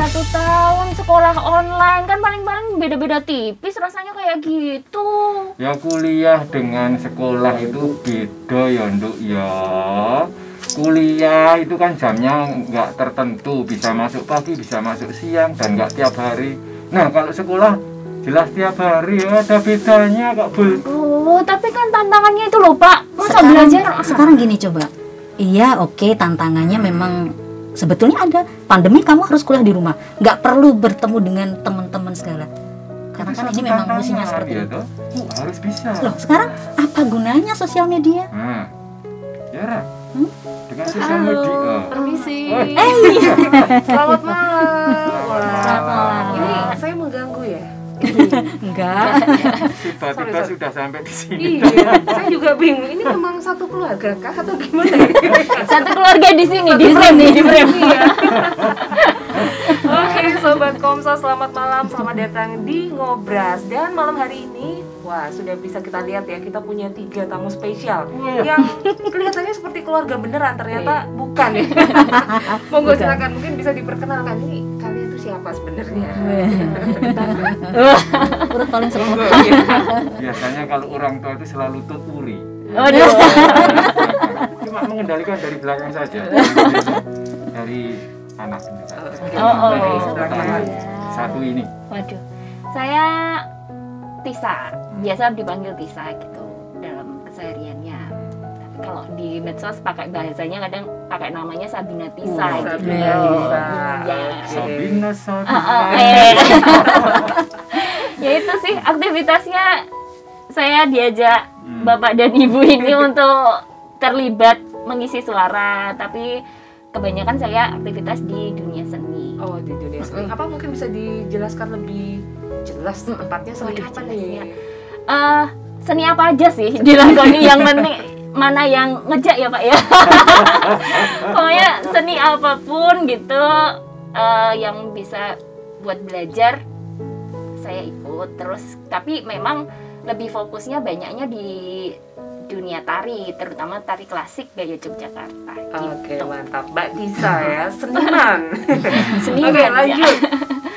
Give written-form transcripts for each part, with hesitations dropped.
1 tahun sekolah online kan paling-paling beda-beda tipis rasanya kayak gitu. Ya kuliah dengan sekolah itu beda ya Nduk ya. Kuliah itu kan jamnya nggak tertentu, bisa masuk pagi, bisa masuk siang, dan nggak tiap hari. Nah kalau sekolah jelas tiap hari ya, ada bedanya Kak Bul. Oh, tapi kan tantangannya itu loh Pak. Masa belajar? Sekarang gini coba. Iya, oke, tantangannya memang sebetulnya ada. Pandemi kamu harus kuliah di rumah, nggak perlu bertemu dengan teman-teman segala. Karena kan ini memang misinya seperti itu. Harus bisa. Loh, sekarang apa gunanya sosial media? Nah, ya Ra. Dengan sosial media. Permisi. Iya. Selamat malam. Selamat malam. Ini saya mengganggu ya? Enggak. Tiba-tiba Sorry. sudah sampai di sini. Iya, saya juga bingung. Ini memang satu keluarga kah atau gimana ya? Satu keluarga di sini, di sini, di frame. Iya. Oke, Sobat Komso, selamat malam. Selamat datang di Ngobras. Dan malam hari ini, wah sudah bisa kita lihat ya, kita punya 3 tamu spesial yang kelihatannya seperti keluarga beneran, ternyata bukan ya. Monggo silakan, mungkin bisa diperkenalkan. Ini kalian itu siapa sebenarnya? Urut paling seru. Biasanya kalau orang tua itu selalu tuturi. Waduh. Cuma mengendalikan dari belakang saja. Dari anak ini. Dari sebelah kanan. Satu ini. Waduh. Saya Tisa, biasa dipanggil Tisa gitu dalam kesehariannya. Tapi kalau di medsos pakai bahasanya kadang pakai namanya Sabina Tisa gitu. Sabina Tisa. Ya. Sabina, Ya itu sih aktivitasnya, saya diajak bapak dan ibu ini untuk terlibat mengisi suara, tapi kebanyakan saya aktivitas di dunia seni. Oh, di dunia seni. Apa mungkin bisa dijelaskan lebih jelas tepatnya seni Waduh, apa jelas nih? ya. Seni apa aja sih dilakoni, yang penting mana yang ngejak ya Pak ya. Pokoknya seni apapun gitu yang bisa buat belajar saya ikut terus, tapi memang lebih fokusnya banyaknya di dunia tari, terutama tari klasik gaya Yogyakarta gitu. Oke, mantap. Mbak Tisa ya, seniman. Seniman, Oke, ya. lanjut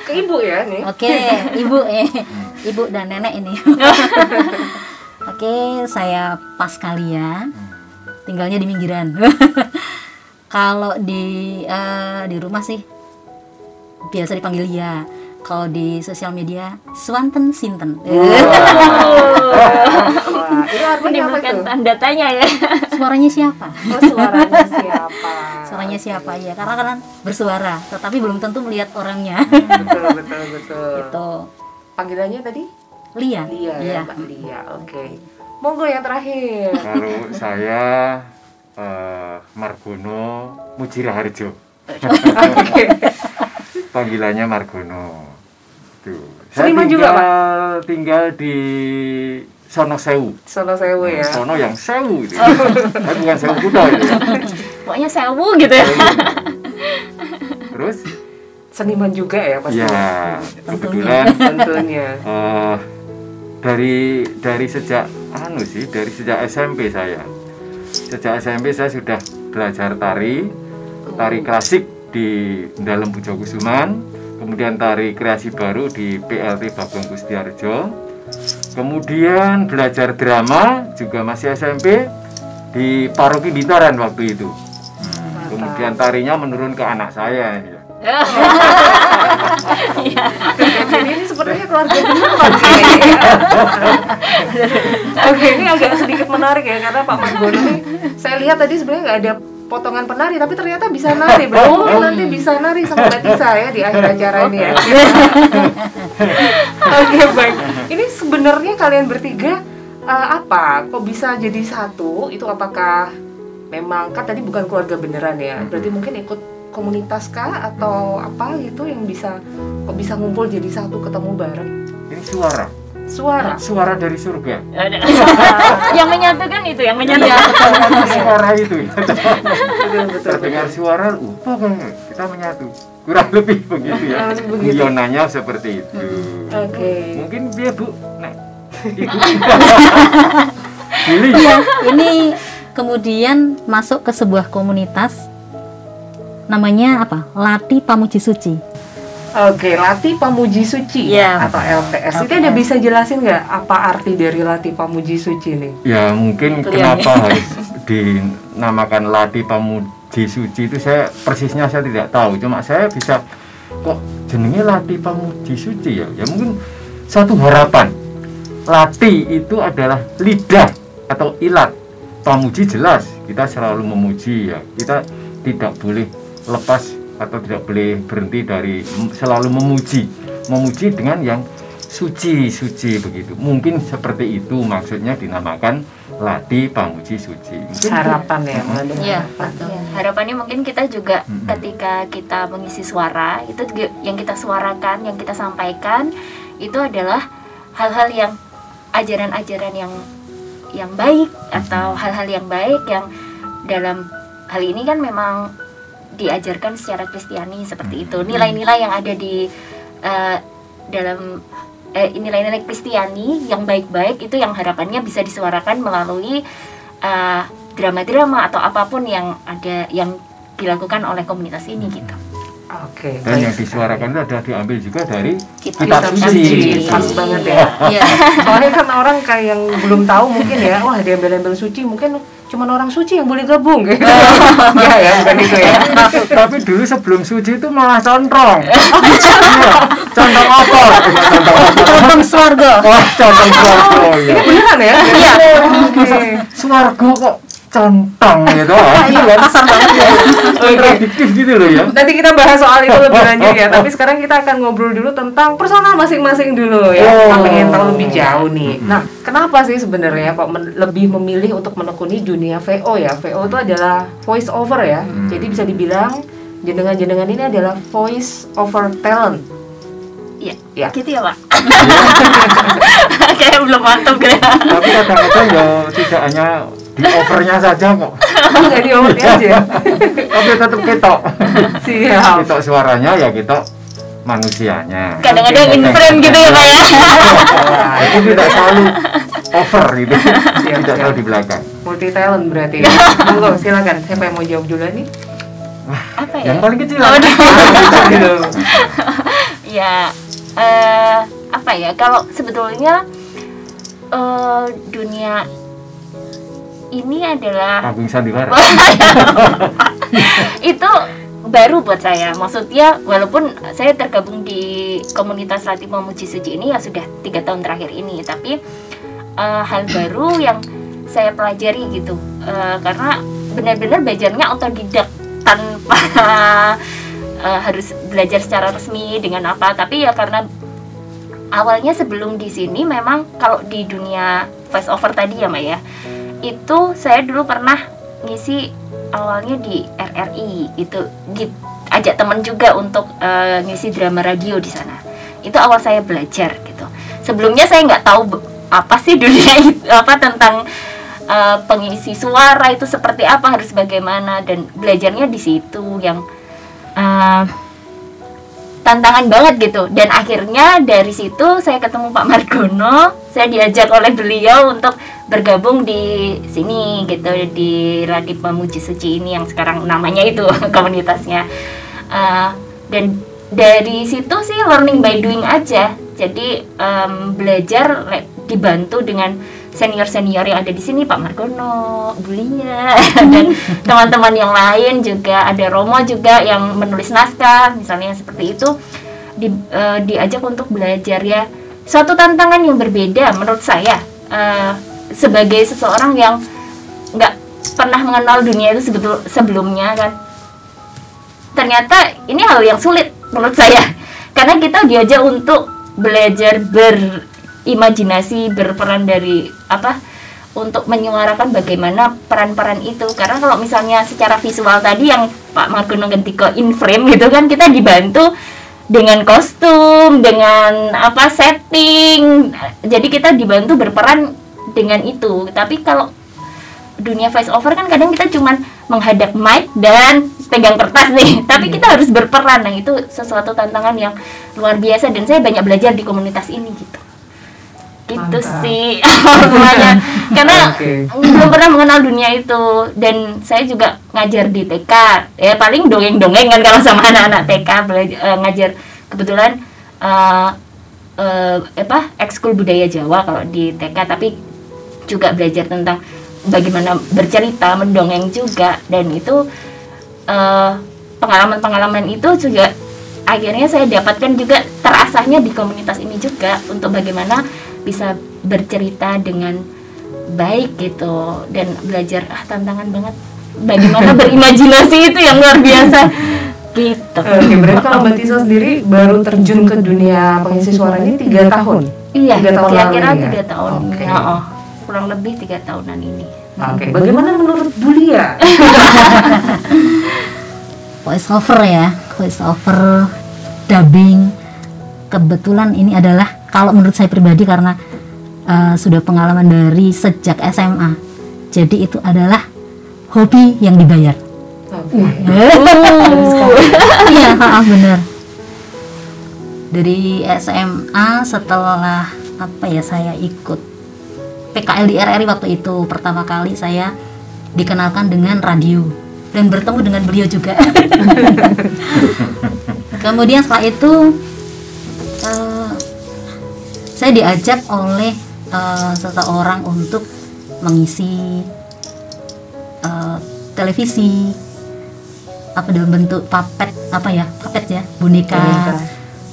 ke ibu ya nih. Oke, ibu dan nenek ini. Oke, saya Paskalia, tinggalnya di pinggiran. Kalau di rumah sih biasa dipanggil Lia. Kalau di sosial media Swanten Sinten. Wah, itu artinya apa Menimbulkan itu? tanda tanya ya. Suaranya siapa? Oh, suaranya siapa? Suaranya siapa ya? Karena kan bersuara, tetapi belum tentu melihat orangnya. Betul. Gitu. Panggilannya tadi? Lia. Lia ya, Iya. Mbak Lia. Oke. Monggo yang terakhir. Kalau saya Margono Mujiraharjo. Oke. Panggilannya Margono. Tuh. Seniman juga, tinggal di Sono Sewu. Sono Sewu ya. Sono yang sewu gitu. Tapi bukan sewu kuda gitu. Pokoknya sewu gitu ya. Terus Seniman juga ya pasti. ya kebetulan Tentunya. dari sejak dari sejak SMP saya. Sejak SMP saya sudah belajar tari klasik di dalam Pujo Kusuman, kemudian tari kreasi baru di PLT Bagong Kustiarjo, kemudian belajar drama juga masih SMP di Paroki Bintaran waktu itu. Kemudian tarinya menurun ke anak saya ini. Jadi ini sepertinya keluarga beneran kayaknya. Oke, ini agak sedikit menarik ya, karena Pak Margono ini saya lihat tadi sebenarnya nggak ada potongan penari, tapi ternyata bisa nari. Berarti nanti bisa nari sama Mbak Tisa ya di akhir acara ini ya. Oke, baik. Ini sebenarnya kalian bertiga apa? Kok bisa jadi satu? Itu apakah memang kan tadi bukan keluarga beneran ya? Berarti mungkin ikut komunitas kah atau apa gitu yang bisa kok bisa ngumpul jadi satu, ketemu bareng? Ini suara dari surga. Yang menyatukan itu, yang menyatukan. Suara itu. Betul. Terdengar suara, kita menyatu. Kurang lebih begitu ya. Begitu. Guyonannya seperti itu. Oke. Mungkin dia Bu, Ibu. Billy. Iya, ini kemudian masuk ke sebuah komunitas namanya apa? Lati Pamuji Suci. Oke, Lati Pamuji Suci Iya. atau LPS. Itu ada bisa jelasin nggak apa arti dari Lati Pamuji Suci nih? Ya mungkin Kalian kenapa harus dinamakan Lati Pamuji Suci itu saya persisnya saya tidak tahu. Cuma saya bisa kok jenenge Lati Pamuji Suci ya. Ya mungkin satu harapan. Lati itu adalah lidah atau ilat. Pamuji jelas kita selalu memuji ya. Kita tidak boleh lepas atau tidak boleh berhenti dari selalu memuji dengan yang suci begitu. Mungkin seperti itu maksudnya dinamakan Lati Pamuji Suci. Mungkin Harapan ya, mengandung Iya, harapan. betul. Ya, harapannya mungkin kita juga Mm-mm. ketika kita mengisi suara itu juga yang kita suarakan, yang kita sampaikan itu adalah hal-hal yang ajaran-ajaran yang baik atau hal-hal yang baik yang dalam hal ini kan memang diajarkan secara Kristiani seperti itu. Nilai-nilai yang ada di dalam nilai-nilai Kristiani yang baik-baik itu yang harapannya bisa disuarakan melalui drama-drama atau apapun yang ada yang dilakukan oleh komunitas ini gitu. Oke. dan yang baik. disuarakan itu adalah diambil juga dari Kitab kitab suci. suci. Pas banget ya. Iya. Soalnya kan orang kayak yang belum tahu mungkin ya, wah diambil-ambil suci mungkin cuman orang suci yang boleh gabung gitu. Enggak ya, bukan itu ya. Tapi dulu sebelum suci itu malah controng. Iya, controng apa? Controng apa? Contoh swarga. Wah, controng suarga ya. Beneran ya? Iya. Oke. Suarga kok contong gitu. Iya, kasar banget ya. Kontradiktif gitu loh ya. Nanti kita bahas soal itu lebih lanjut ya. Tapi sekarang kita akan ngobrol dulu tentang personal masing-masing dulu ya. Kita Oh. pengen tahu lebih jauh nih. Nah, kenapa sih sebenarnya kok lebih memilih untuk menekuni dunia VO ya? VO itu adalah voice over ya. Jadi bisa dibilang jenengan-jenengan ini adalah voice over talent. Iya. Ya. Gitu ya, Pak. Kayak belum mantap gitu. Tapi kadang-kadang ya tidak hanya di overnya saja kok. Enggak diomongin aja. Tapi tetap ketok. Siap. Ketok suaranya ya ketok manusianya. Kadang-kadang in frame gitu ya, Pak ya. Nah, itu tidak selalu over gitu. Siap, Tidak siap. selalu di belakang. Multi talent berarti. Monggo silakan. Siapa yang mau jawab dulu nih? Apa ya? Yang paling kecil. Gitu. Ya, apa ya? Kalau sebetulnya dunia ini adalah Panggung sandiwara. itu baru buat saya. Maksudnya walaupun saya tergabung di komunitas Lati Pamuji Suci ini ya sudah 3 tahun terakhir ini, tapi hal baru yang saya pelajari gitu. Karena benar-benar belajarnya otodidak tanpa harus belajar secara resmi dengan apa. Tapi ya karena awalnya sebelum di sini memang kalau di dunia voice over tadi ya, Mbak ya, itu saya dulu pernah ngisi awalnya di RRI itu ajak teman juga untuk ngisi drama radio di sana. Itu awal saya belajar gitu. Sebelumnya saya nggak tahu apa sih dunia itu, apa tentang pengisi suara itu seperti apa, harus bagaimana, dan belajarnya di situ yang tantangan banget gitu. Dan akhirnya dari situ saya ketemu Pak Margono, saya diajak oleh beliau untuk bergabung di sini gitu, di Lati Pamuji Suci ini yang sekarang namanya itu komunitasnya. Dan dari situ sih learning by doing aja. Jadi belajar dibantu dengan senior-senior yang ada di sini, Pak Margono, Bulia, dan teman-teman yang lain juga, ada Romo juga yang menulis naskah, misalnya seperti itu, diajak untuk belajar ya. Suatu tantangan yang berbeda menurut saya, sebagai seseorang yang nggak pernah mengenal dunia itu sebelumnya kan. Ternyata ini hal yang sulit menurut saya, karena kita diajak untuk belajar berimajinasi, berperan dari untuk menyuarakan bagaimana peran-peran itu. Karena kalau misalnya secara visual tadi yang Pak Margono Gentiko in frame gitu kan, kita dibantu dengan kostum, dengan setting. Jadi kita dibantu berperan dengan itu. Tapi kalau dunia voice over kan kadang kita cuman menghadap mic dan pegang kertas nih, tapi kita harus berperan. Nah, itu sesuatu tantangan yang luar biasa, dan saya banyak belajar di komunitas ini gitu. Gitu Mantap. sih semuanya. Karena Oke. belum pernah mengenal dunia itu, dan saya juga ngajar di TK. Ya paling dongeng-dongeng kan kalau sama anak-anak TK, ngajar kebetulan ekskul budaya Jawa kalau di TK, tapi juga belajar tentang bagaimana bercerita, mendongeng juga, dan itu pengalaman-pengalaman itu juga akhirnya saya dapatkan juga terasahnya di komunitas ini juga untuk bagaimana bisa bercerita dengan baik gitu, dan belajar tantangan banget bagaimana berimajinasi itu yang luar biasa gitu. Oke, berarti kalau Mbak Tisa sendiri baru terjun ke dunia pengisi suara ini 3 tahun? Iya, 3 tahun kira-kira lalu ya? 3 tahun. Oke. Kurang lebih 3 tahunan ini. Oke, bagaimana menurut Bulia? Voice over ya, voice over, dubbing. Kebetulan ini adalah, kalau menurut saya pribadi, karena sudah pengalaman dari sejak SMA, jadi itu adalah hobi yang dibayar. Iya, benar. Dari SMA, setelah saya ikut PKL di RRI waktu itu, pertama kali saya dikenalkan dengan radio dan bertemu dengan beliau juga. Kemudian setelah itu saya diajak oleh seseorang untuk mengisi televisi dalam bentuk puppet boneka.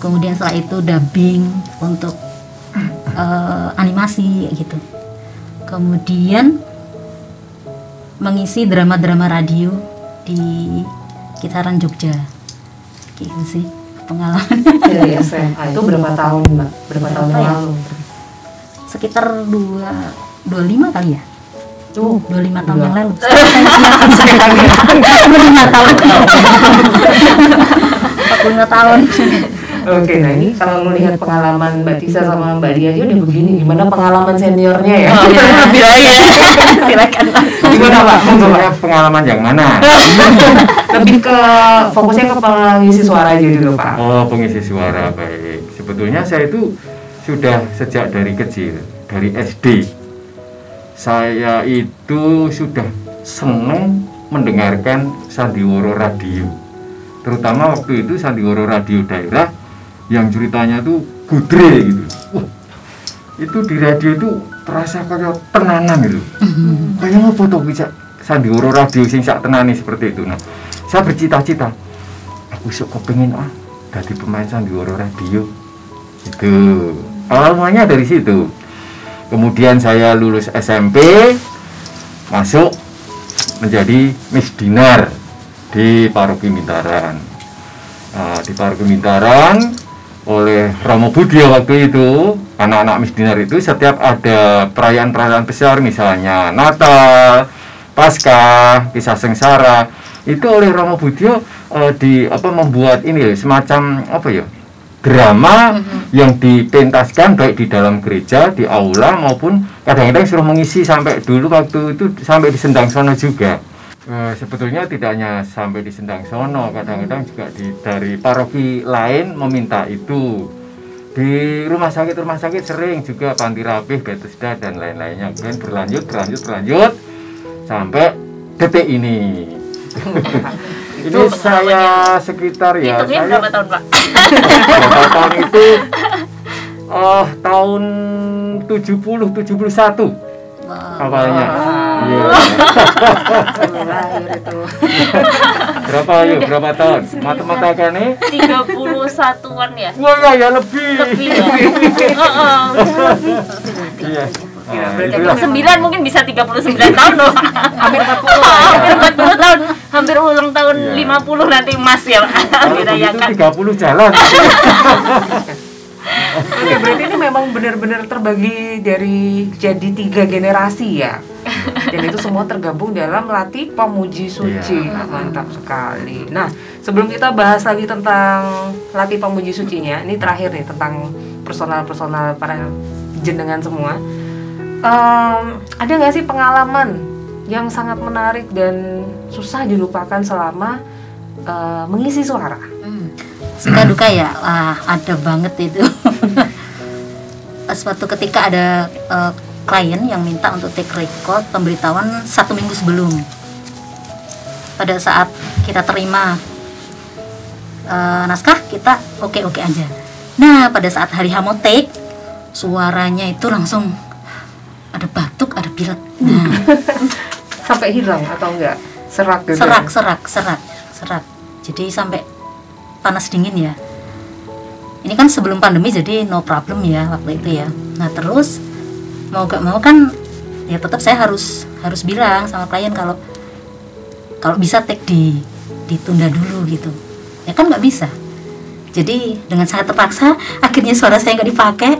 Kemudian setelah itu dubbing untuk animasi gitu. Kemudian mengisi drama-drama radio di Kitaran Jogja. Gitu sih pengalaman. Dari SMA itu berapa tahun, Mbak? Berapa tahun yang lalu? Sekitar 25 kali ya. 25 tahun yang lalu. 25 tahun. 45 tahun. Oke, nah ini kalau melihat pengalaman Mbak Tisa sama Mbak Dia aja udah begini, gimana pengalaman seniornya ya? Silakan. Gimana Pak? Maksudnya pengalaman yang mana? Lebih ke fokusnya ke pengisi suara aja dulu Pak. Oh, pengisi suara, baik. Sebetulnya saya itu sudah sejak dari kecil, dari SD. Saya itu sudah senang mendengarkan sandiwara radio. Terutama waktu itu sandiwara radio daerah yang ceritanya tuh gudre gitu. Itu di radio itu terasa kayak tenanan gitu. Kayak apa tuh bisa sandiwara radio sing sak tenani seperti itu. Nah, saya bercita-cita, aku sok kepengin jadi pemain sandiwara radio. Itu awalnya dari situ. Kemudian saya lulus SMP, masuk menjadi Miss Dinar di Paroki Mintaran. Nah, di Paroki Mintaran oleh Romo Budio waktu itu, anak-anak Miss Dinar itu setiap ada perayaan-perayaan besar, misalnya Natal, Paskah, Kisah Sengsara, itu oleh Romo Budio membuat ini semacam drama yang dipentaskan baik di dalam gereja, di aula, maupun kadang-kadang suruh mengisi sampai dulu waktu itu sampai di Sendang Sono juga. Sebetulnya tidak hanya sampai di Sendang Sono, kadang-kadang juga dari paroki lain meminta itu. Di rumah sakit sering juga, Panti Rapih, Bethesda dan lain-lainnya. Kemudian berlanjut sampai detik ini. Ini saya sekitar ya. Hitungnya berapa tahun Pak? Berapa tahun itu? Tahun 70-71 awalnya. Iya. Berapa tahun? Matematikanya 31-an ya? Wah ya lebih. Lebih ya? Iya. Ya, berarti Itulah. 9 mungkin bisa 39 tahun loh. hampir 40 Hampir 40 tahun. Hampir ulang tahun Iya. 50 nanti Mas ya Pak. Kalau begitu Dirayakan. 30 jalan. Oke, berarti ini memang benar-benar terbagi dari jadi 3 generasi ya. Dan itu semua tergabung dalam Latih Pamuji Suci. Iya. Mantap sekali. Nah, sebelum kita bahas lagi tentang Latih Pamuji Sucinya, ini terakhir nih tentang personal-personal para jenengan semua. Ada nggak sih pengalaman yang sangat menarik dan susah dilupakan selama mengisi suara? Suka duka ya, ada banget itu. Suatu ketika ada klien yang minta untuk take record pemberitahuan 1 minggu sebelum. Pada saat kita terima naskah kita oke aja. Nah pada saat hari H mau take, suaranya itu langsung ada batuk, ada pilek. Nah, Sampai hilang atau enggak? Serak gitu. serak. Jadi sampai panas dingin ya. Ini kan sebelum pandemi jadi no problem ya waktu itu ya. Nah terus mau gak mau kan ya tetap saya harus bilang sama klien kalau bisa take ditunda dulu gitu. Ya kan nggak bisa. Jadi dengan sangat terpaksa akhirnya suara saya nggak dipakai,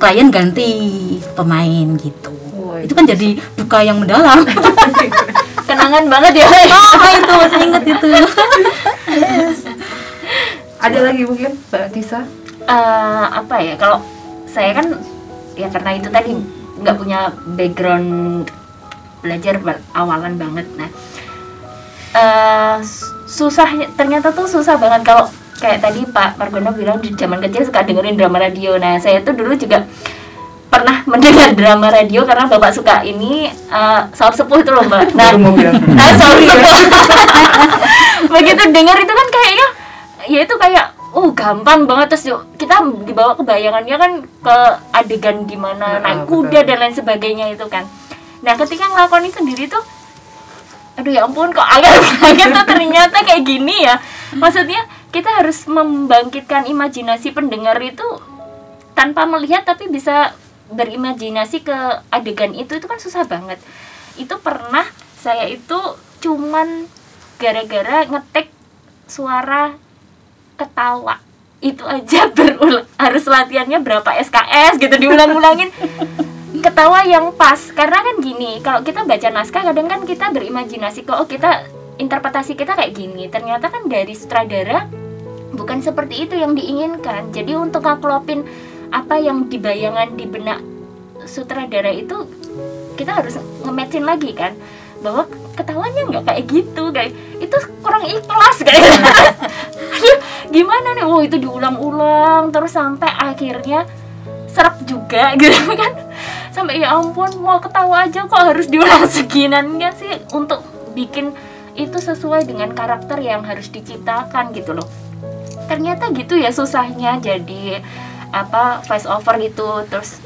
klien ganti pemain gitu. Itu kan jadi duka yang mendalam. Kenangan banget ya. Itu masih inget itu. Ada lagi mungkin Mbak Disa? Apa ya, kalau saya kan ya karena itu tadi nggak punya background belajar awalan banget. Nah ternyata tuh susah banget. Kalau kayak tadi Pak Margono bilang di zaman kecil suka dengerin drama radio. Nah saya tuh dulu juga pernah mendengar drama radio karena bapak suka ini Sahur Sepuh itu loh Mbak. Nah Sahur Sepuh begitu dengar itu kan kayaknya ya itu kayak gampang banget, terus kita dibawa ke bayangannya kan ke adegan gimana naik kuda dan lain sebagainya itu kan. Nah ketika ngelakuin sendiri tuh aduh ya ampun kok agak tuh ternyata kayak gini ya. Maksudnya kita harus membangkitkan imajinasi pendengar itu tanpa melihat tapi bisa berimajinasi ke adegan itu kan susah banget. Itu pernah saya itu cuman gara-gara ngetek suara ketawa itu aja harus latihannya berapa SKS gitu, diulang-ulangin ketawa yang pas. Karena kan gini, kalau kita baca naskah kadang kan kita berimajinasi kok kita interpretasi kita kayak gini, ternyata kan dari sutradara bukan seperti itu yang diinginkan. Jadi untuk ngeklopin apa yang di bayangan di benak sutradara itu kita harus nge-matchin lagi kan, bahwa ketawanya nggak kayak gitu, kayak itu kurang ikhlas kayak aduh gimana nih, itu diulang-ulang terus sampai akhirnya serak juga gitu kan, sampai ya ampun mau ketawa aja kok harus diulang seginannya sih untuk bikin itu sesuai dengan karakter yang harus diciptakan gitu loh. Ternyata gitu ya susahnya jadi voice over gitu, terus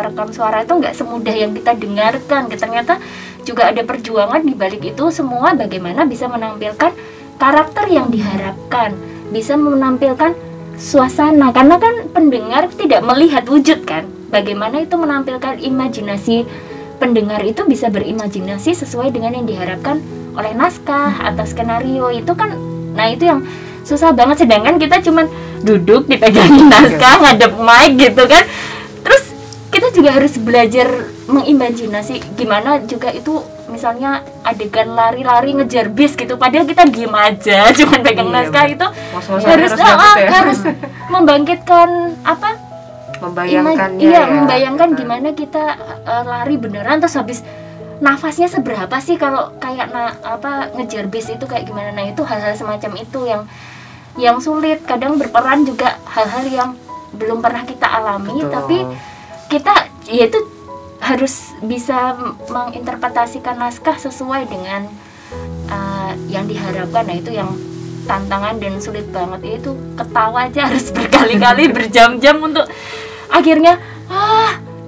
rekam suara itu nggak semudah yang kita dengarkan. Ternyata juga ada perjuangan di balik itu semua, bagaimana bisa menampilkan karakter yang diharapkan, bisa menampilkan suasana, karena kan pendengar tidak melihat wujud kan, bagaimana itu menampilkan imajinasi pendengar itu bisa berimajinasi sesuai dengan yang diharapkan oleh naskah atau skenario itu kan. Nah itu yang susah banget, sedangkan kita cuman duduk dipegangin naskah ngadep mic gitu kan, terus kita juga harus belajar mengimajinasi gimana juga itu, misalnya adegan lari-lari ngejar bis gitu, padahal kita diem aja cuman pegang naskah itu harus membangkitkan membayangkan gimana kita lari beneran, terus habis nafasnya seberapa sih kalau kayak ngejar bis itu kayak gimana. Nah itu hal-hal semacam itu yang sulit, kadang berperan juga hal-hal yang belum pernah kita alami. Betul. Tapi kita yaitu harus bisa menginterpretasikan naskah sesuai dengan yang diharapkan. Nah itu yang tantangan dan sulit banget, itu ketawa aja harus berkali-kali berjam-jam untuk akhirnya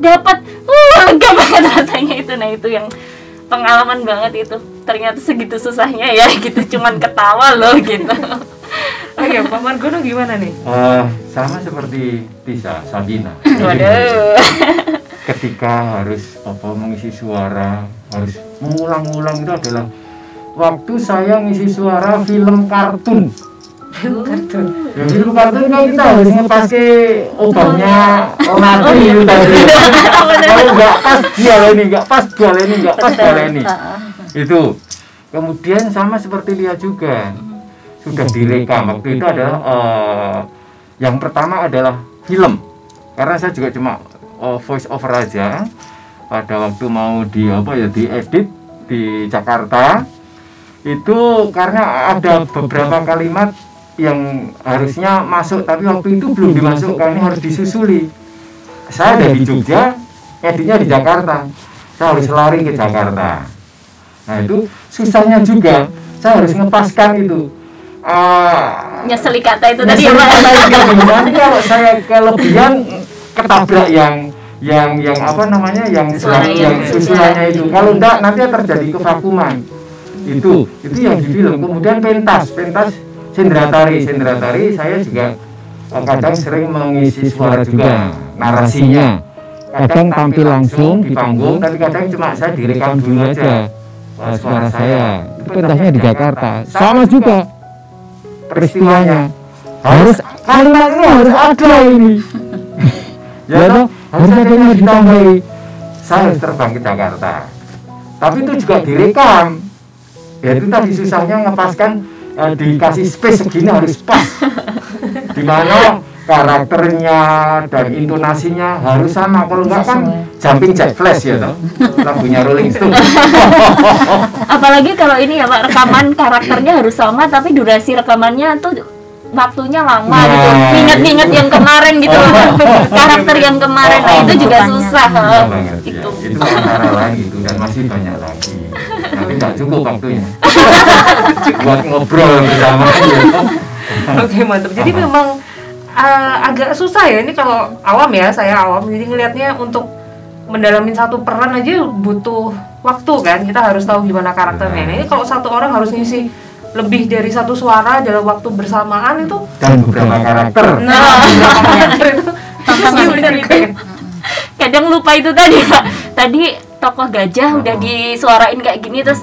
dapat lega banget rasanya itu. Nah itu yang pengalaman banget itu, ternyata segitu susahnya ya gitu, cuman ketawa loh gitu. Oke, Pak Margono gimana nih? Sama seperti Tisa, Sabina. Waduh. Ketika harus mengisi suara, harus mengulang-ulang, itu adalah waktu saya ngisi suara film kartun. Film kartun. Ya, film kartun kan kita harus ngepakai obatnya Ronaldo itu tadi. Kalau nggak pas baleni. Itu. Kemudian sama seperti Lia juga. Sudah direkam waktu itu adalah yang pertama adalah film, karena saya juga cuma voice over aja pada waktu mau diedit di Jakarta itu, karena ada beberapa kalimat yang harusnya masuk tapi waktu itu belum dimasukkan, ini harus disusuli. Saya ada di Jogja, editnya di Jakarta, saya harus lari ke Jakarta. Nah itu susahnya juga, saya harus ngepaskan itu nyeseli kata itu tadi ya Pak. Nanti kalau saya kelebihan ketabrak yang apa namanya yang susulannya itu. Kalau enggak nanti terjadi kevakuman. Itu yang di film. Kemudian pentas Sendratari saya juga kadang sering mengisi suara juga, narasinya. Kadang tampil langsung di panggung, tapi kadang cuma saya direkam dulu aja suara saya. Itu pentasnya di Jakarta. Sama juga peristiwanya. Kalimatnya harus ada ini. Ya toh, harus ada yang ditambahi. Saya harus terbang ke Jakarta. Tapi itu juga direkam. Ya itu tadi susahnya ngepaskan, dikasih space segini harus pas. Dimana karakternya dan intonasinya harus sama. Kalau enggak kan jumping jack flash ya toh. Lagunya Rolling Stone. Apalagi kalau ini ya Pak, rekaman karakternya harus sama tapi durasi rekamannya tuh waktunya lama gitu. Ingat-ingat yang kemarin gitu. Karakter yang kemarin itu juga susah. Itu antara lain gitu dan masih banyak lagi. Nanti nggak cukup waktunya. Buat ngobrol bersama aja. Oke, mantap. Jadi memang agak susah ya ini kalau awam ya, saya awam. Jadi ngelihatnya untuk mendalamin satu peran aja butuh waktu kan. Kita harus tahu gimana karakternya. Nah, ini kalau satu orang harus ngisi lebih dari satu suara dalam waktu bersamaan itu dan beberapa karakter. Beberapa karakter itu bener itu. Kadang lupa itu tadi Pak. Tadi tokoh gajah udah disuarain kayak gini terus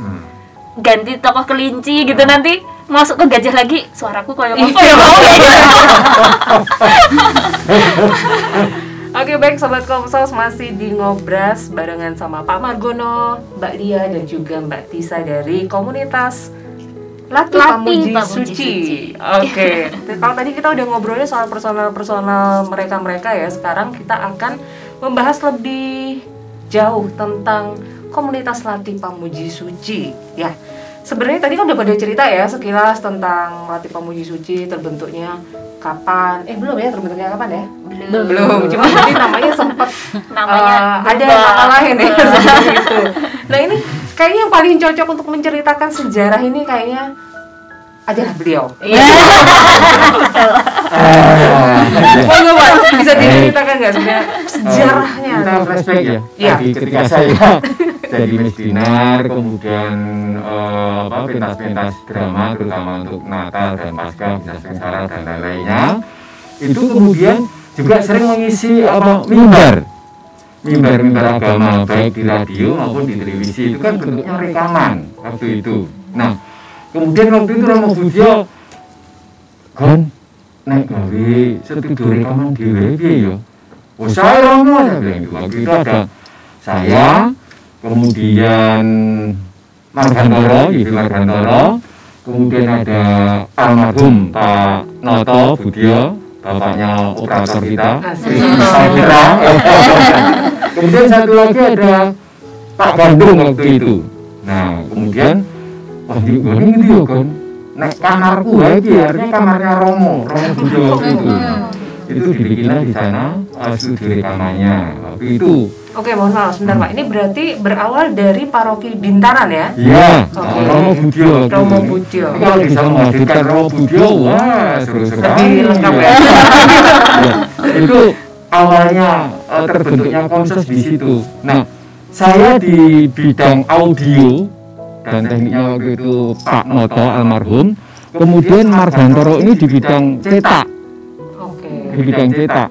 ganti tokoh kelinci gitu, nanti masuk ke gajah lagi suaraku kayak apa ya mau ya. Oke, baik Sobat Komsos, masih di Ngobras barengan sama Pak Margono, Mbak Lia dan juga Mbak Tisa dari komunitas Lati Pamuji Suci. Oke. Kalau tadi kita udah ngobrolnya soal personal mereka ya, sekarang kita akan membahas lebih jauh tentang komunitas Lati Pamuji Suci. Ya, sebenarnya tadi kan udah pada cerita ya sekilas tentang Lati Pamuji Suci, terbentuknya kapan? Belum ya, terbentuknya kapan ya? Belum. Cuma tadi namanya sempat ada nama lain ya seperti itu. Nah, ini kayaknya yang paling cocok untuk menceritakan sejarah ini kayaknya adalah beliau. Iya. Monggo Pak, bisa diceritakan nggak sebenarnya sejarahnya? Kita flashback ya. Iya. Ketika saya jadi Miss Dinar, kemudian pentas-pentas drama terutama untuk Natal dan Paskah, bisa sengsara dan lain-lainnya. Itu kemudian juga sering mengisi mimbar agama baik di radio maupun di televisi. Itu kan bentuknya rekaman waktu itu. Nah, kemudian waktu itu Romo Budjo kan naik gawe studio rekaman di WB ya. Oh saya Romo, saya bilang itu. Waktu itu ada saya, kemudian Margantoro, Ibu Margantoro, kemudian ada almarhum Pak Noto Budjo, bapaknya operator kita. Saya kira. Kemudian satu lagi ada Pak Bandung waktu itu. Nah, kemudian di ini gitu ya kan. Nek kamarku lagi artinya kamarnya Romo Budjo waktu itu. Itu dibikinlah di sana studio rekamannya waktu itu. Oke, mohon maaf sebentar Pak. Ini berarti berawal dari paroki Bintaran ya? Iya. Oke. Romo Budjo. Romo Budjo. Kalau bisa menghadirkan Romo Budjo, wah seru sekali. Lengkap ya. Itu awalnya terbentuknya Komsos di situ. Nah, saya di bidang audio dan tekniknya waktu itu Pak Noto almarhum. Kemudian Margantoro ini di bidang cetak. Oke. Di bidang cetak.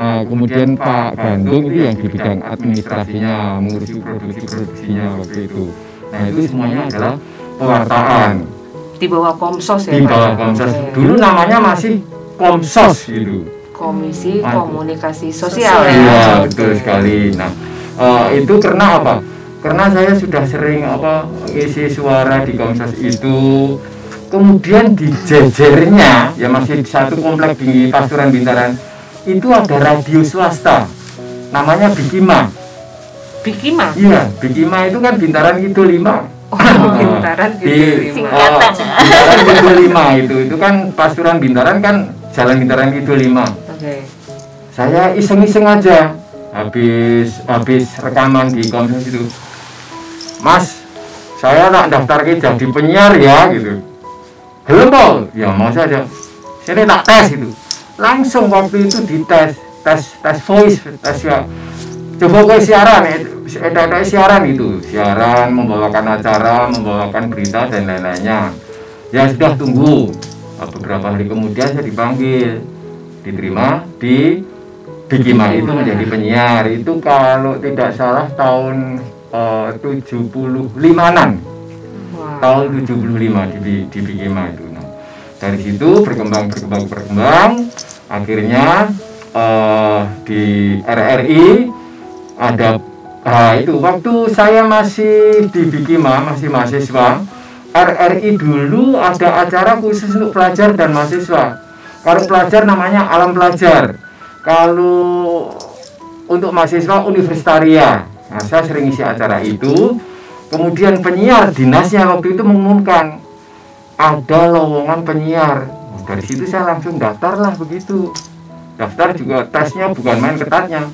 Kemudian Pak Bandung itu yang di bidang administrasinya, mengurusi produksinya waktu itu. Nah, itu semuanya adalah pewartaan. Di bawah Komsos ya? Di bawah Komsos. Dulu namanya masih Komsos gitu. Komisi Komunikasi Sosial ya? Iya, betul sekali. Nah, itu karena apa? Karena saya sudah sering isi suara di Komsos itu. Kemudian di jejernya, ya masih satu komplek di Pasuruan Bintaran, itu ada radio swasta, namanya Bikima. Bikima? Iya, Bikima itu kan Bintaran Kidul 5. Bintaran Kidul 5. Bintaran Kidul 5 itu kan Pasuruan Bintaran kan Jalan Bintaran Kidul 5. Oke. Saya iseng-iseng aja habis rekaman di Komsos itu. Mas, saya tak daftar jadi penyiar ya gitu. Belum Paul? Ya mau saja. Saya tak tes itu. Langsung waktu itu dites, tes voice, tes ya. Coba ke siaran, siaran itu, siaran, membawakan acara, membawakan berita dan lain-lainnya. Ya sudah tunggu. Beberapa hari kemudian saya dipanggil, diterima di Bikima itu menjadi penyiar. Itu kalau tidak salah tahun 75-an. Tahun 75 di Bikima itu. Nah, dari situ berkembang, akhirnya di RRI ada itu waktu saya masih di Bikima, masih mahasiswa. RRI dulu ada acara khusus untuk pelajar dan mahasiswa. Kalau pelajar namanya Alam Pelajar. Kalau untuk mahasiswa Universitaria. Nah, saya sering isi acara itu. Kemudian penyiar dinasnya waktu itu mengumumkan ada lowongan penyiar. Dari situ saya langsung daftar lah begitu. Daftar juga tesnya bukan main ketatnya.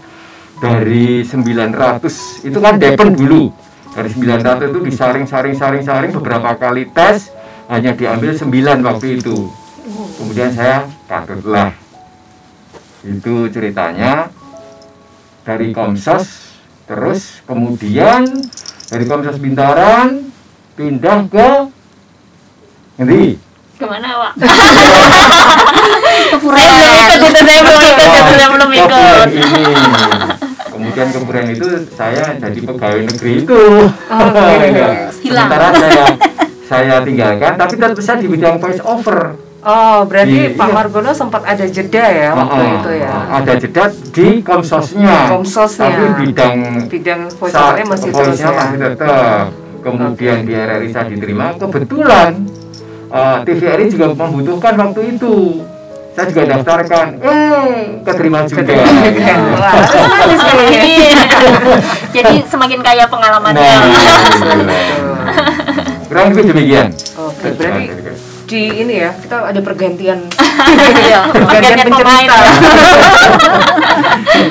Dari 900 itu kan depen dulu. Dari 900 itu disaring beberapa kali tes, hanya diambil 9 waktu itu. Kemudian saya patutlah. Itu ceritanya dari Komsos, terus kemudian dari Komsos Bintaran pindah ke nanti Kemana, Pak? Kepuren. Saya belum ikut. Kemudian kemudian itu saya jadi pegawai negeri itu. Hilang. Sementara saya tinggalkan, tapi tetap saya di bidang voice over. Oh, berarti Pak Iya. Margono sempat ada jeda ya waktu itu ya. Ada jeda di Komsosnya. Tapi bidang voice over-nya masih terus ya. masih tetap. Kemudian di RRI saya diterima. Kebetulan TVRI juga membutuhkan waktu itu. Saya juga daftarkan. Keterima juga. Wah, senang sekali ya. Jadi semakin kaya pengalamannya. Kurang lebih demikian. Oke, berarti di ini ya, kita ada pergantian Pergantian pemain. pencerita.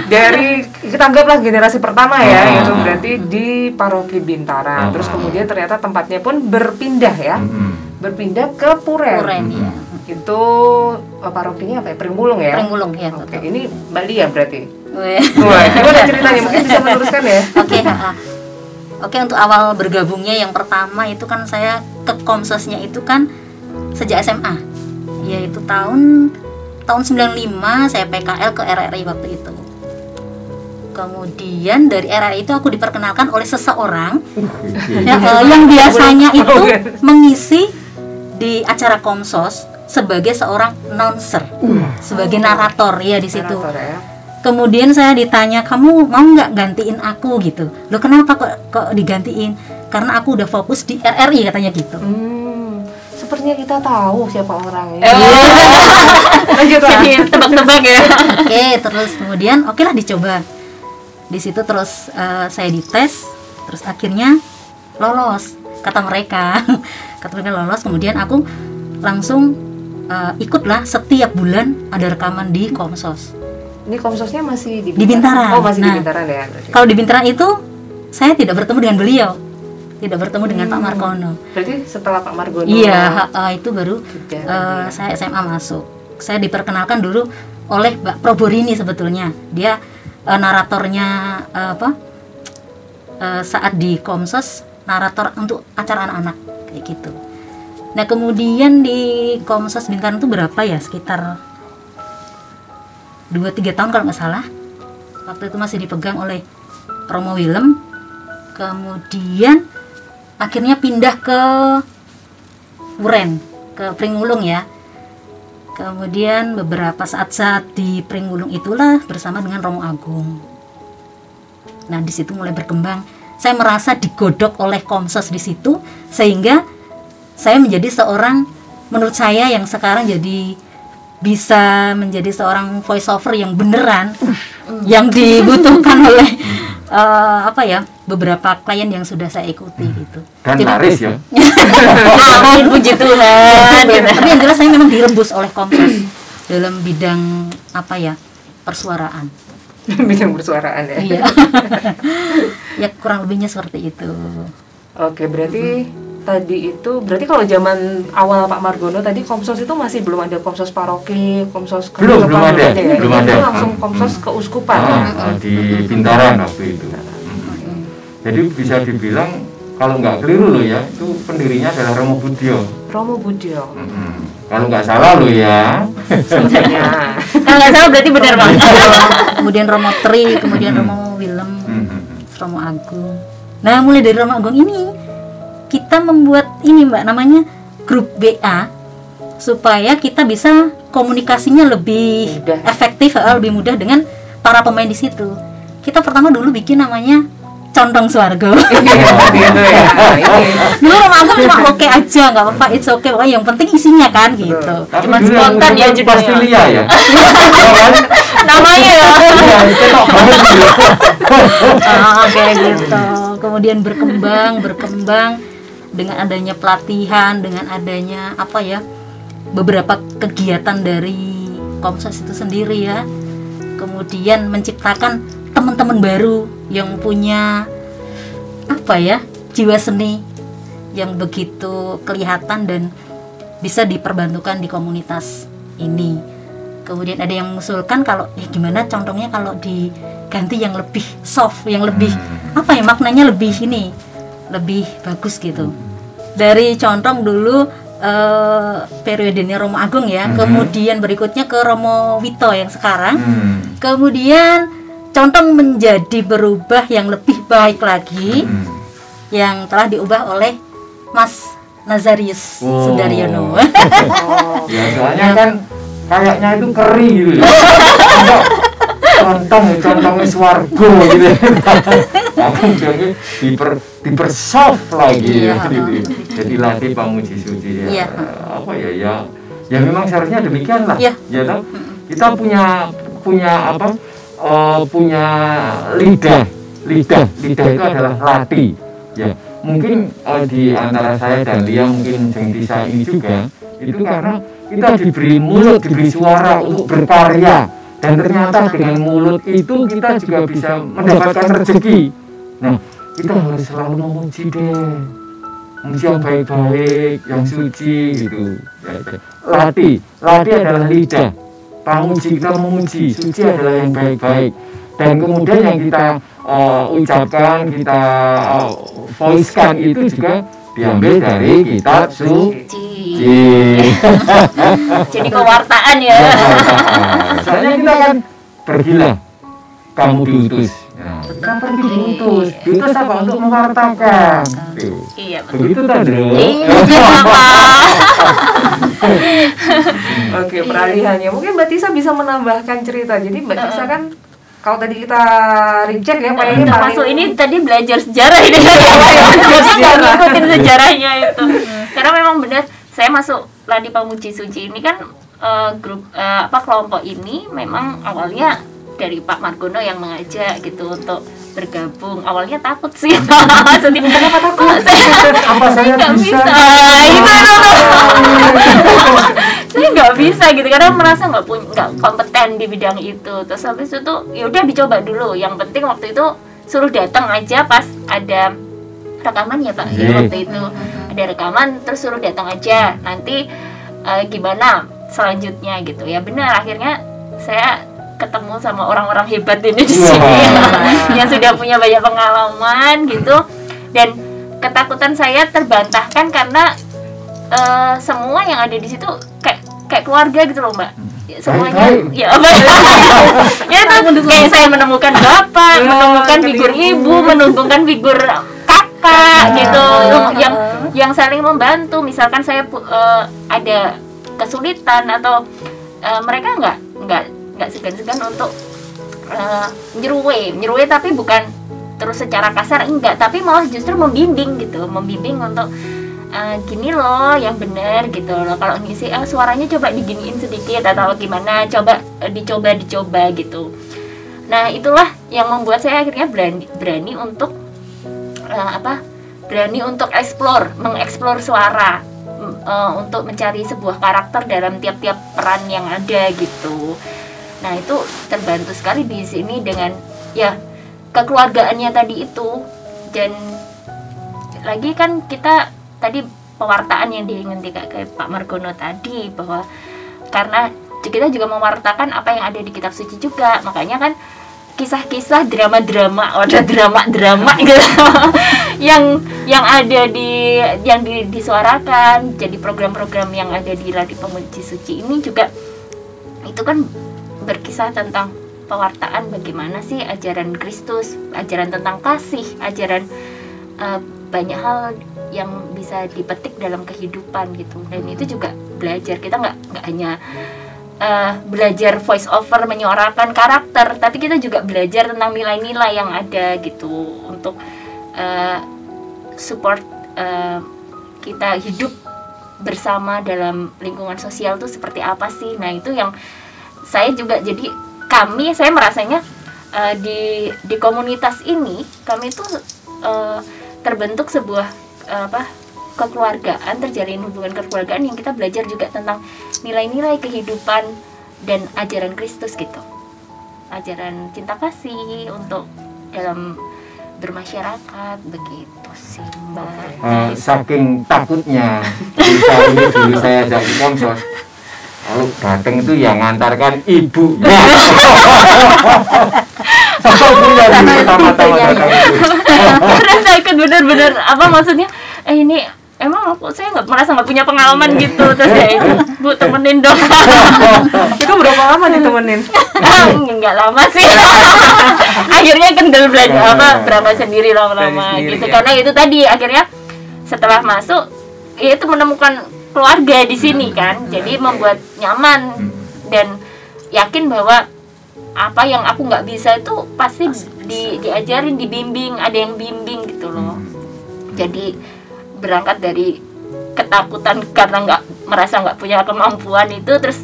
Dari kita anggaplah generasi pertama ya, yaitu berarti di Paroki Bintara. Terus kemudian ternyata tempatnya pun berpindah ya. Berpindah ke Puren. Puren, ya. Itu parokinya apa ya? Pringgulung ya? Pringgulung, ya, Oke, betul. ini Bali ya berarti. Weh. Wah, gimana ceritanya? Mungkin bisa meneruskan ya? Oke, Oke, untuk awal bergabungnya yang pertama itu kan saya ke Komsosnya itu kan sejak SMA. Yaitu tahun 95 saya PKL ke RRI waktu itu. Kemudian dari RRI itu aku diperkenalkan oleh seseorang yang biasanya itu mengisi di acara Komsos sebagai seorang announcer, sebagai narator ya di situ. Narator, ya. Kemudian saya ditanya, kamu mau nggak gantiin aku gitu? Loh kenapa kok digantiin? Karena aku udah fokus di RRI katanya gitu. Sepertinya kita tahu siapa orangnya. Lanjut lah. Tebak-tebak ya. Oke, terus kemudian oke lah dicoba. Di situ terus saya dites, terus akhirnya lolos kata mereka. Kata mereka lolos, kemudian aku langsung ikutlah setiap bulan ada rekaman di Komsos. Ini Komsosnya masih di Bintaran. Oh, masih Nah, di Bintaran ya. Berarti. Kalau di Bintaran itu saya tidak bertemu dengan beliau, tidak bertemu dengan Pak Margono. Berarti setelah Pak Margono. Iya, itu baru Sudah. saya SMA masuk. Saya diperkenalkan dulu oleh Mbak Proborini sebetulnya. Dia naratornya saat di Komsos, narator untuk acara anak-anak kayak gitu. Nah kemudian di Komsos Bintaran itu berapa ya, sekitar 2-3 tahun kalau nggak salah. Waktu itu masih dipegang oleh Romo Willem. Kemudian akhirnya pindah ke Puren, ke Pringgulung ya. Kemudian beberapa saat-saat di Pringgulung itulah bersama dengan Romo Agung. Nah di situ mulai berkembang. Saya merasa digodok oleh Komsos di situ, sehingga saya menjadi seorang, menurut saya yang sekarang jadi bisa menjadi seorang voice over yang beneran, yang dibutuhkan oleh beberapa klien yang sudah saya ikuti gitu. Dan laris ya. Amin, puji Tuhan. Tapi yang jelas saya memang direbus oleh Komsos dalam bidang persuaraan. Bidang persuaraan ya. Iya. Ya kurang lebihnya seperti itu. Oke, berarti tadi itu berarti kalau zaman awal Pak Margono tadi Komsos itu masih belum ada Komsos paroki, Komsos Belum keuskupan, ada, ya? belum Itu ada. langsung Komsos keuskupan. Di Bintaran waktu itu. Jadi bisa dibilang kalau nggak keliru loh ya, itu pendirinya adalah Romo Budyo. Romo Budyo. Kalau nggak salah loh ya. Sebenarnya. Kalau nggak salah berarti benar Bang. Kemudian Romo Tri, kemudian Romo Willem, Romo Agung. Nah, mulai dari Romo Agung ini kita membuat ini Mbak, namanya grup WA supaya kita bisa komunikasinya lebih Mudah. efektif, lebih mudah dengan para pemain di situ. Kita pertama dulu bikin namanya Condong Swargo. Gitu ya. Ini. Dulu Romo Agung cuma oke aja, nggak apa-apa, it's okay, pokoknya yang penting isinya kan gitu. Tapi Cuma dulu yang spontan ya usulkan judulnya. pasti Lia ya. Iya kan? Namanya ya. Iya, cetok banget gitu. Kayak gitu. Kemudian berkembang dengan adanya pelatihan, dengan adanya apa ya, beberapa kegiatan dari Komsos itu sendiri ya. Kemudian menciptakan teman-teman baru yang punya apa ya, jiwa seni yang begitu kelihatan dan bisa diperbantukan di komunitas ini. Kemudian ada yang mengusulkan kalau gimana condongnya kalau diganti yang lebih soft, yang lebih apa ya, maknanya lebih ini, lebih bagus gitu. Dari condong dulu periodenya Romo Agung ya, kemudian berikutnya ke Romo Wito yang sekarang, kemudian condong menjadi berubah yang lebih baik lagi, yang telah diubah oleh Mas Nazarius Sudaryono. Ya soalnya kan kayaknya itu keri gitu ya. Contong Swargo gitu. Jadi dipersoft lagi ya, gitu. Jadi latih pamuji suci ya. Apa ya memang seharusnya demikian lah. Ya kan? Kita punya apa? Punya lidah itu adalah latih. Ya, mungkin di antara saya dan Lia, mungkin Jeng Tisa ini juga itu karena kita diberi mulut, diberi suara untuk berkarya, dan ternyata dengan mulut itu kita juga bisa mendapatkan rezeki. Nah, kita harus selalu memuji deh, memuji yang baik-baik, yang suci gitu. Latih adalah lidah. Pamuji, kita memuji, suci adalah yang baik-baik. Dan kemudian yang kita ucapkan, kita voice-kan itu juga diambil dari kitab suci. Jadi pewartaan ya. Soalnya kita kan pergilah, kamu diutus. Nah, kita pergi diutus. Diutus apa? Untuk mewartakan. Iya. Begitu tadi. Iya Pak. Oke, peralihannya. Mungkin Mbak Tisa bisa menambahkan cerita. Jadi Mbak Tisa kan kalau tadi kita recheck ya, kayaknya Termasuk ini tadi belajar sejarah ini. Ngikutin sejarahnya itu. Karena memang benar saya masuk Ladi Pamuji Suci ini kan grup kelompok ini memang awalnya dari Pak Margono yang mengajak gitu untuk bergabung. Awalnya takut sih. Kenapa takut? Saya nggak bisa. Saya nggak bisa gitu karena merasa nggak kompeten di bidang itu. Terus habis itu ya udah dicoba dulu. Yang penting waktu itu suruh datang aja pas ada rekaman ya Pak. Ya, waktu itu ada rekaman terus suruh datang aja. Nanti gimana selanjutnya gitu. Ya benar, akhirnya saya ketemu sama orang-orang hebat ini di sini yang sudah punya banyak pengalaman gitu, dan ketakutan saya terbantahkan karena semua yang ada di situ kayak keluarga gitu loh Mbak, semuanya ya apa ya itu kayak saya menemukan bapak, menemukan figur ibu, menemukan figur kakak gitu yang saling membantu. Misalkan saya ada kesulitan atau mereka nggak segan-segan untuk nyeruwe tapi bukan terus secara kasar, enggak, tapi malah justru membimbing untuk gini loh yang benar gitu loh, kalau ngisi suaranya coba diginiin sedikit atau gimana, dicoba gitu. Nah itulah yang membuat saya akhirnya berani untuk mengeksplor suara, untuk mencari sebuah karakter dalam tiap-tiap peran yang ada gitu. Nah itu terbantu sekali di sini dengan ya kekeluargaannya tadi itu, dan lagi kan kita tadi pewartaan yang diingin kayak Pak Margono tadi, bahwa karena kita juga mewartakan apa yang ada di kitab suci juga, makanya kan kisah-kisah drama-drama gitu yang ada yang disuarakan jadi program-program yang ada di Radio Pemuji Suci ini juga itu kan berkisah tentang pewartaan bagaimana sih ajaran Kristus, ajaran tentang kasih, ajaran banyak hal yang bisa dipetik dalam kehidupan gitu. Dan itu juga belajar, kita nggak hanya belajar voice over menyuarakan karakter, tapi kita juga belajar tentang nilai-nilai yang ada gitu untuk support kita hidup bersama dalam lingkungan sosial tuh seperti apa sih. Nah itu yang saya juga jadi saya merasanya di komunitas ini kami tuh terbentuk sebuah kekeluargaan, terjalin hubungan kekeluargaan yang kita belajar juga tentang nilai-nilai kehidupan dan ajaran Kristus gitu, ajaran cinta kasih untuk dalam bermasyarakat begitu sih Mbak. Saking takutnya bisa ini dulu saya ajak di Komsos, kalau datang itu yang ngantarkan ibunya. Sampai punya pertama-tama datang itu. Karena saya ikut bener-bener maksudnya ini emang saya merasa nggak punya pengalaman gitu, terus ya Bu temenin dong. Itu berapa lama ditemenin? Nggak lama sih. Akhirnya kendal belajar berapa sendiri lama-lama gitu ya. Karena itu tadi akhirnya setelah masuk itu menemukan keluarga di sini kan, jadi membuat nyaman dan yakin bahwa apa yang aku nggak bisa itu pasti diajarin, dibimbing, ada yang bimbing gitu loh. Jadi berangkat dari ketakutan karena merasa nggak punya kemampuan itu, terus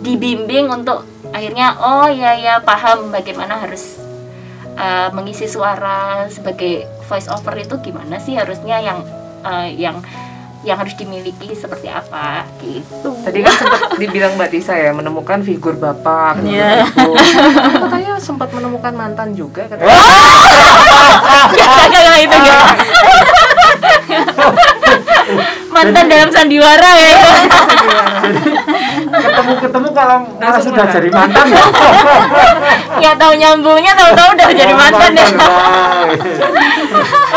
dibimbing untuk akhirnya ya paham bagaimana harus mengisi suara sebagai voice over itu gimana sih harusnya yang harus dimiliki seperti apa gitu. Tadi kan sempat dibilang Mbak Tisa ya menemukan figur bapak, Iya. ibu. Katanya sempat menemukan mantan juga katanya. Kayak itu ya. Mantan dalam sandiwara ya. Ketemu kalau Langsung sudah marah. jadi mantan ya. Ya tahu nyambungnya, tahu-tahu udah jadi mantan ya.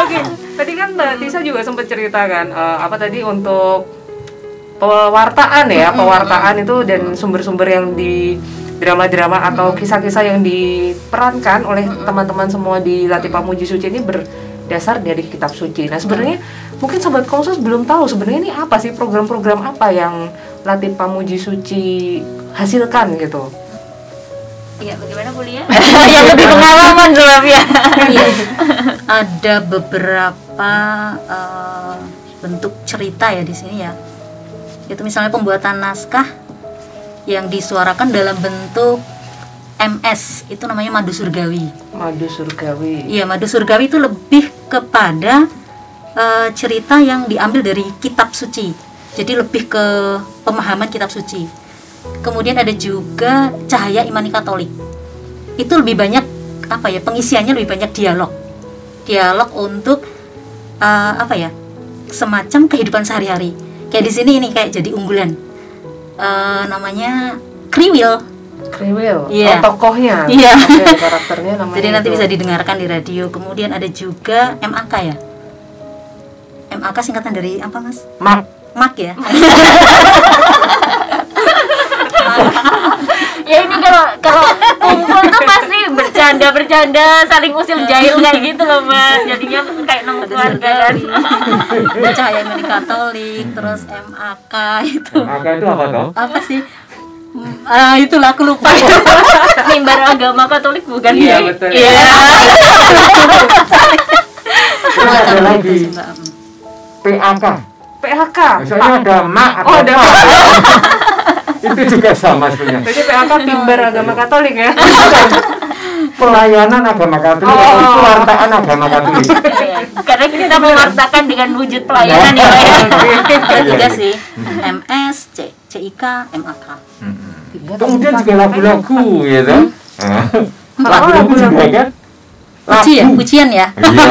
Oke, tadi kan Mbak Tisa juga sempat ceritakan tadi untuk pewartaan ya, pewartaan itu dan sumber-sumber yang di drama-drama atau kisah-kisah yang diperankan oleh teman-teman semua di Latih Pamuji Suci ini berdasar dari kitab suci. Nah, sebenarnya mungkin sobat Komsos belum tahu sebenarnya ini apa sih program-program apa yang Latih Pamuji Suci hasilkan gitu. Iya, bagaimana Bu Lia? Yang lebih pengalaman sebabnya. Iya. Ada beberapa bentuk cerita ya di sini ya. Itu misalnya pembuatan naskah yang disuarakan dalam bentuk MS, itu namanya Madu Surgawi. Madu Surgawi. Iya, Madu Surgawi itu lebih kepada cerita yang diambil dari kitab suci. Jadi lebih ke pemahaman kitab suci. Kemudian ada juga Cahaya Imani Katolik. Itu lebih banyak pengisiannya lebih banyak dialog untuk semacam kehidupan sehari-hari. Kayak di sini ini kayak jadi unggulan. Namanya Kriwil. Iya. Tokohnya. Iya. Oke, karakternya namanya. Jadi nanti itu. bisa didengarkan di radio. Kemudian ada juga MAK ya. MAK singkatan dari apa, Mas? Mak ya. Ya ini kalau kumpul tuh pasti bercanda saling usil jahil kayak gitu loh Mbak. Jadinya kayak nemu keluarga kan. Cahaya Imani Katolik, terus MAK itu. Maka itu apa toh? Apa sih? Itulah aku lupa. Mimbar agama Katolik bukan? Iya, betul. Iya. Semacam Ada itu lagi. sih, Mbak. PAK. PHK. Misalnya ada mak atau Oh, ada pak. Pak. Itu juga sama sebenarnya. Jadi PHK Mimbar agama Katolik ya. Pelayanan agama Katolik, atau pewartaan agama Katolik. Iya. Karena kita mewartakan dengan wujud pelayanan ya Pak ya. Ada tiga sih. MS, CIK, MAK. Kemudian juga lagu-lagu, ya kan? Lagu-lagu juga kan? Puji ya, pujian ya. Iya.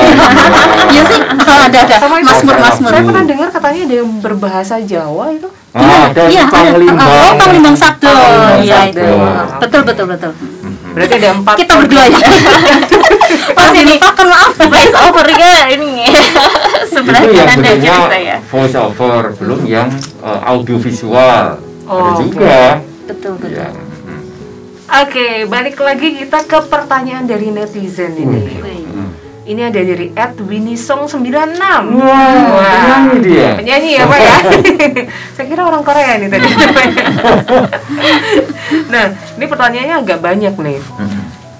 Iya sih, ada Sama itu, Masmur. saya pernah dengar katanya ada yang berbahasa Jawa itu. Ada Iya, Panglimbang. Oh, Panglimbang Sabdo. Panglimbang Iya Sabdo. itu. Betul. Berarti ada 4 Kita berdua ya. Masih dilupakan, maaf. voice overnya ini sebelah Itu yang kanan dan kiri bentuknya saya. voice over, belum yang audio visual. Ada Oh, juga. Betul. Ya. Oke, balik lagi kita ke pertanyaan dari netizen ini. Ini ada dari @winisong96. Wah, penyanyi dia. Penyanyi ya Pak ya. Saya kira orang Korea nih tadi. Nah, ini pertanyaannya agak banyak nih.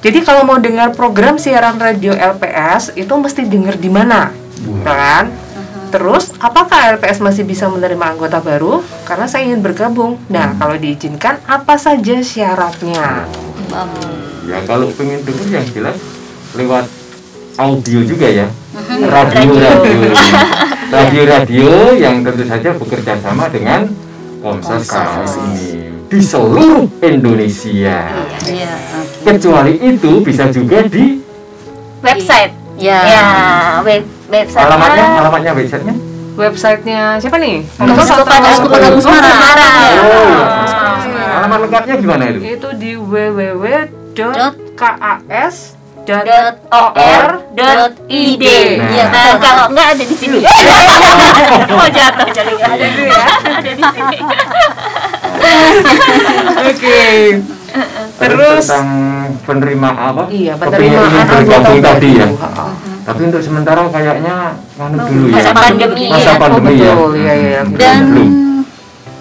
Jadi kalau mau dengar program siaran radio LPS itu mesti dengar di mana? Kan? Terus, apakah LPS masih bisa menerima anggota baru? Karena saya ingin bergabung. Nah, kalau diizinkan, apa saja syaratnya? Ya kalau pengen denger yang jelas lewat audio juga ya. Radio yang tentu saja bekerja sama dengan Komsos KAI di seluruh Indonesia. Iya. Kecuali itu bisa juga di Website. Ya. Ya, website. alamatnya websitenya. Websitenya siapa nih? Kepada Semarang. Oh, alamat lengkapnya gimana itu? Itu di www.kas.or.id. Iya. Nah, kalau enggak ada di sini. Mau jatuh jadi nggak ada Itu ya. ada di sini. Oke. Terus tentang penerima apa? Iya, Kepingin penerimaan bergabung anggota tadi ya. baru. Tapi untuk sementara kayaknya dulu ya. Masa pandemi Masa ya. pandemi ya. Betul, iya. Dan Belum.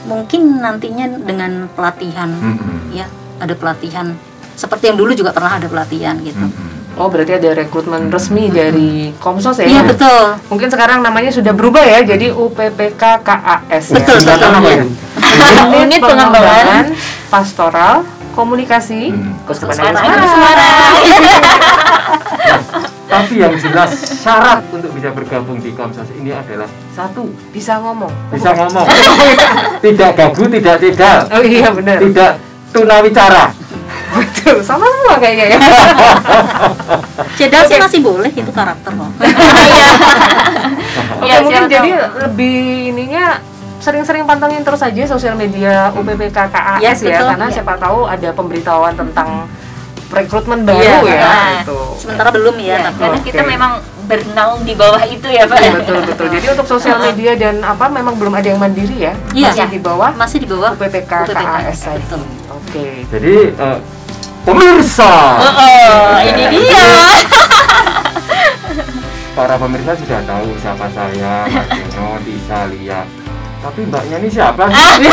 mungkin nantinya dengan pelatihan, Mm-mm. ya ada pelatihan. Seperti yang dulu juga pernah ada pelatihan gitu. Oh, berarti ada rekrutmen resmi dari Komsos ya? Iya betul. Mungkin sekarang namanya sudah berubah ya, jadi UPPK KAS ya. Betul. Singkatan apa itu? Unit pengembangan pastoral komunikasi Semarang. Semarang. Semarang. Tapi yang jelas syarat untuk bisa bergabung di Komsos ini adalah satu, Bisa ngomong. bisa ngomong, tidak gagu, tidak cedal, Oh iya benar. tidak tunawicara. Betul, sama semua kayaknya ya. Cedal sih masih boleh, itu karakter kok. Oke, Ya, mungkin siapa jadi tahu. lebih ininya sering-sering pantengin terus aja sosial media UPPK KAS Ya, ya, betul. karena Ya. siapa tahu ada pemberitahuan tentang rekrutmen baru Iya, ya. nah. Gitu. Sementara belum ya, Ya, tapi karena Oke. kita memang bernaung di bawah itu ya Pak. Iya, betul. Jadi untuk sosial media dan apa memang belum ada yang mandiri ya, Iya. masih di bawah masih di bawah UPPK KAS tadi. betul. Oke. Jadi pemirsa, Ini dia. para pemirsa sudah tahu siapa saya, Mas Dino, Tisa, Lia. Tapi mbaknya ini siapa sih?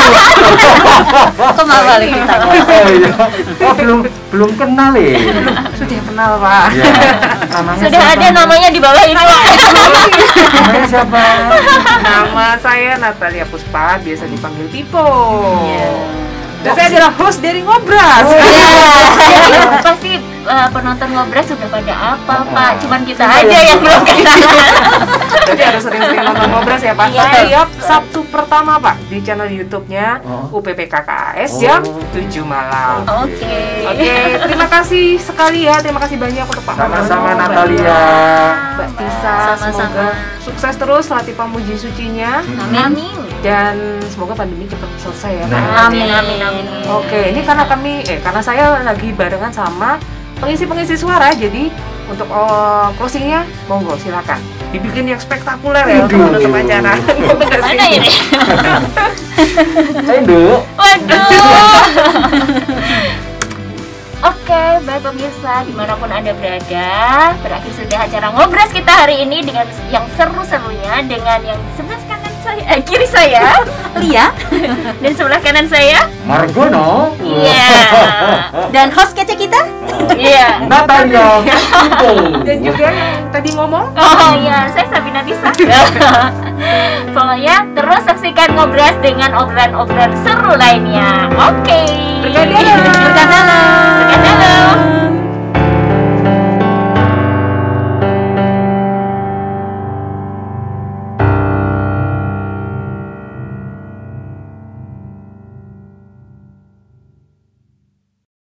Kok malah balik ditanya? Oh iya, oh, belum kenal ya. Sudah kenal Pak. Ya, namanya Sudah siapa? ada namanya di bawah itu. Namanya siapa? Nama saya Natalia Puspa, biasa dipanggil Pipo. Iya. Dan saya adalah host dari Ngobras. Ya, pasti penonton Ngobras sudah pada apa Pak? Cuman kita aja yang belum kenal. Jadi harus sering-sering nonton Ngobras ya Pak. Iya. Setiap Sabtu pertama Pak di channel YouTube-nya Oh. UPPK KAS Oh. jam 7 malam. Oke. Oke, terima kasih sekali ya. Terima kasih banyak untuk Pak Sama-sama Mbak Natalia. Mbak Tisa, Sama-sama. semoga sukses terus latih pamuji sucinya Amin. dan semoga pandemi cepat selesai ya Pak. Nah. Amin. Oke, ini karena karena saya lagi barengan sama pengisi suara, jadi untuk closingnya monggo silakan dibikin yang spektakuler ya untuk menutup acara. Mana ini? Ayo, Waduh. Oke, baik pemirsa dimanapun Anda berada, berakhir sudah acara Ngobras kita hari ini dengan yang seru-serunya dengan yang di sebelah kanan saya, kiri saya, Lia dan sebelah kanan saya, Margono. iya, dan host kece kita. iya. Natalia. Dan juga yang tadi ngomong Oh iya, saya Sabina Tisa. Pokoknya terus saksikan Ngobras dengan obrolan-obrolan seru lainnya. Oke. berkadang. Berkadang.